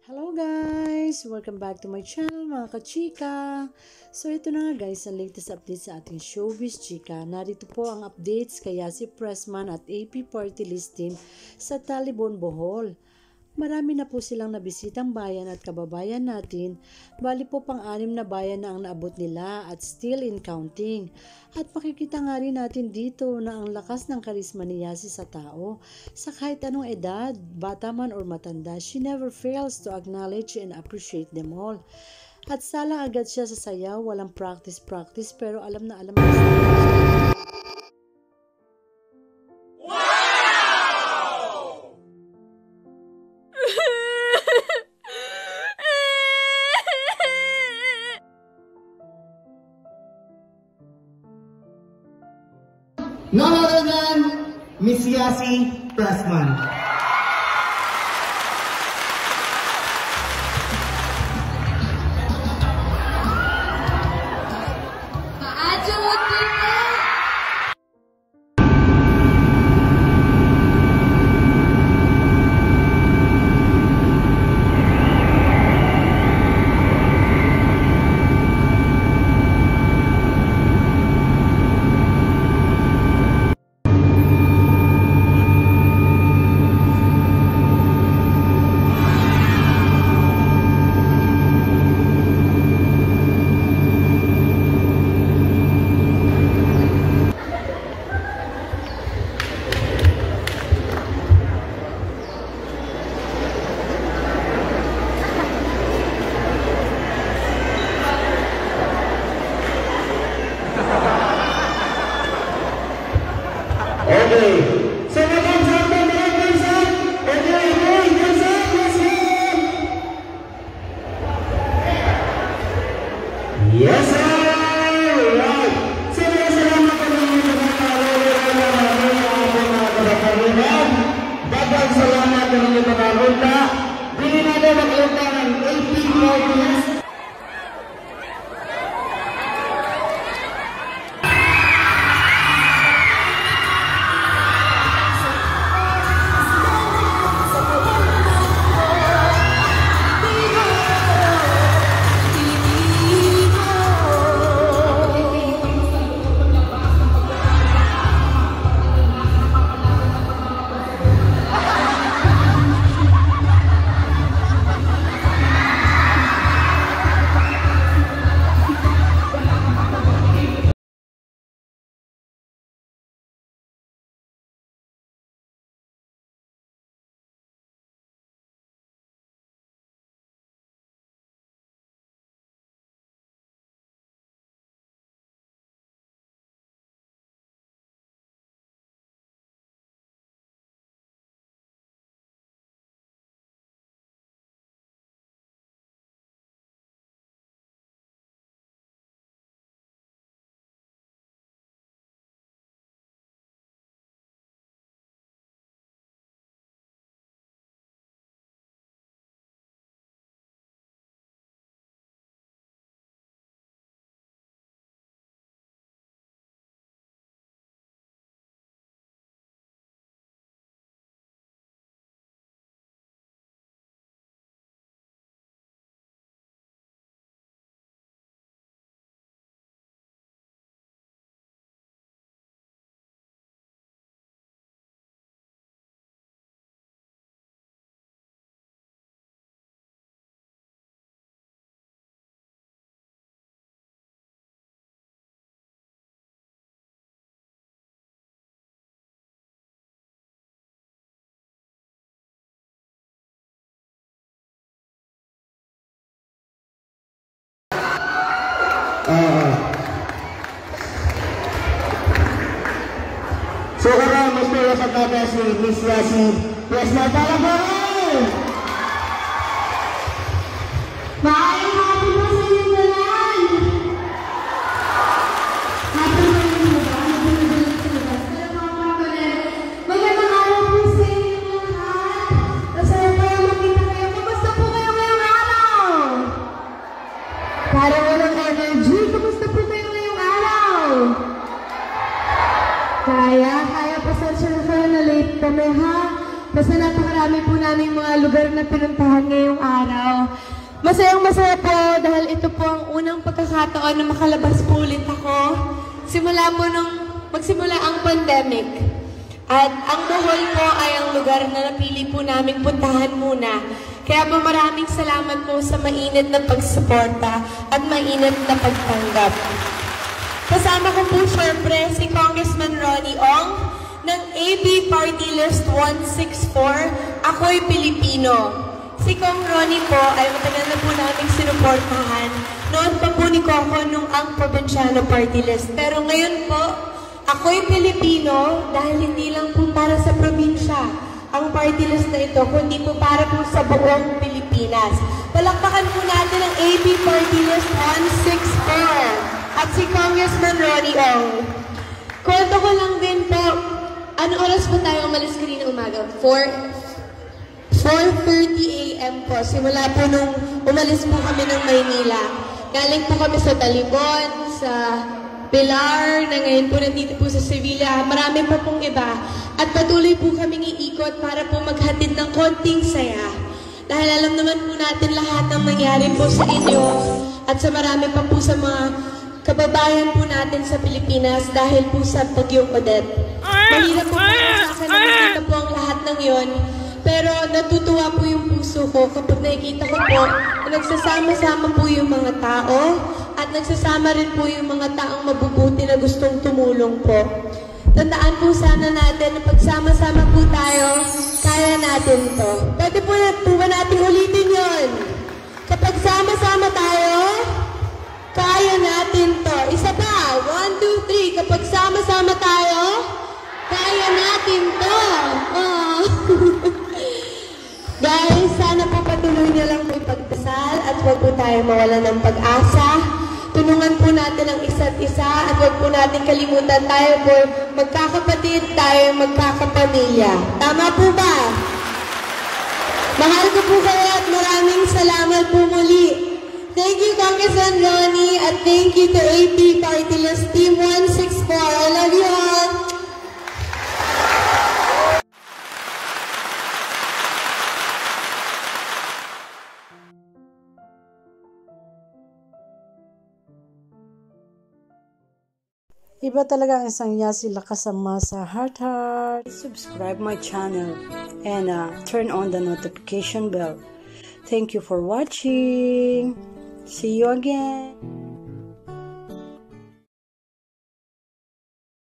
Hello guys! Welcome back to my channel mga kachika! So ito na nga guys ang latest update sa ating showbiz chika. Narito po ang updates kay Yasi Pressman at AP Party List Team sa Talibon, Bohol. Marami na po silang nabisitang bayan at kababayan natin. Bali po pang-anim na bayan na ang naabot nila at still in counting. At makikita nga rin natin dito na ang lakas ng karisma ni Yasi sa tao. Sa kahit anong edad, bata man or matanda, she never fails to acknowledge and appreciate them all. At sala agad siya sa sayaw, walang practice pero alam na alam na. None other than Miss Yasi Pressman. Okay. So, yes, sir! Right! So, salamat po ninyo sa mga kapatid. Dagang salamat po ninyo sa mga runda. Bili natin ang runda ng 18 minutes. So karang mas pala sa kata si Miss Yasi Pressman Talibon! Maayong hapon po sa inyong dalan! Hapon po yung mga hapon po yung labas. Pero mga kapatid, magandang araw po sa inyong lahat. Masaya po yung makita kayo. Kumusta po kayo ngayong araw? Para walang energy, kumusta po kayo ngayong araw? Kaya pasensya na kayo na late kami ha. Basta napaka napakarami po namin mga lugar na pinuntahan ngayong araw. Masayang masaya po dahil ito po ang unang pagkakataon na makalabas po ulit ako. Simula po nung magsimula ang pandemic. At ang Bohol po ay ang lugar na napili po namin puntahan muna. Kaya po maraming salamat po sa mainit na pagsuporta at mainit na pagtanggap. Kasama ko po syempre si Congressman Ronnie Ong ng AB Party List 164, Ako'y Pilipino. Si Kong Ronnie po ay matagal na po namin sinuportahan. Noon pa po ni Coco nung ang Provinciano Party List. Pero ngayon po, Ako'y Pilipino dahil hindi lang po para sa probinsya ang party list na ito, kundi po para po sa buong Pilipinas. Palakpakan po natin ang AB Party List 164 at si Congressman Ronnie Ong. Kwento ko lang din po, ano oras po tayo umalis kanina umaga? 4:30 a.m. po. Simula po nung umalis po kami ng Maynila. Galing po kami sa Talibon, sa Pilar, na ngayon po nandito po sa Sevilla. Marami po pong iba. At patuloy po kaming iikot para po maghatid ng konting saya. Dahil alam naman po natin lahat ng nangyari po sa inyo at sa marami pa po sa mga kababayan po natin sa Pilipinas dahil po sa Bagyong Odette. Mahirap po para sa akin na nakita po ang lahat ng yon. Pero natutuwa po yung puso ko kapag nakikita ko po na nagsasama-sama po yung mga tao at nagsasama rin po yung mga taong mabubuti na gustong tumulong po. Tandaan po sana natin na pagsama-sama po tayo, kaya natin to. Pwede po ba natin ulitin yon? Kapag sama-sama tayo, kaya natin to. Isa pa, 1, 2, 3. Kapag sama-sama tayo, kaya natin to. Guys, sana po patuloy niyo lang po ipagdasal at huwag po tayo mawala ng pag-asa. Tulungan po natin ang isa't isa at huwag po natin kalimutan tayo po magkakapatid, tayo magkakapamilya. Tama po ba? Mahal ko po kayo at maraming salamat po muli. Thank you, Congressman Ronnie, at thank you to AP Party List Team 164. I love you all. Iba talaga ang isang sila kasama sa Heart Heart. Subscribe my channel and turn on the notification bell. Thank you for watching. See you again.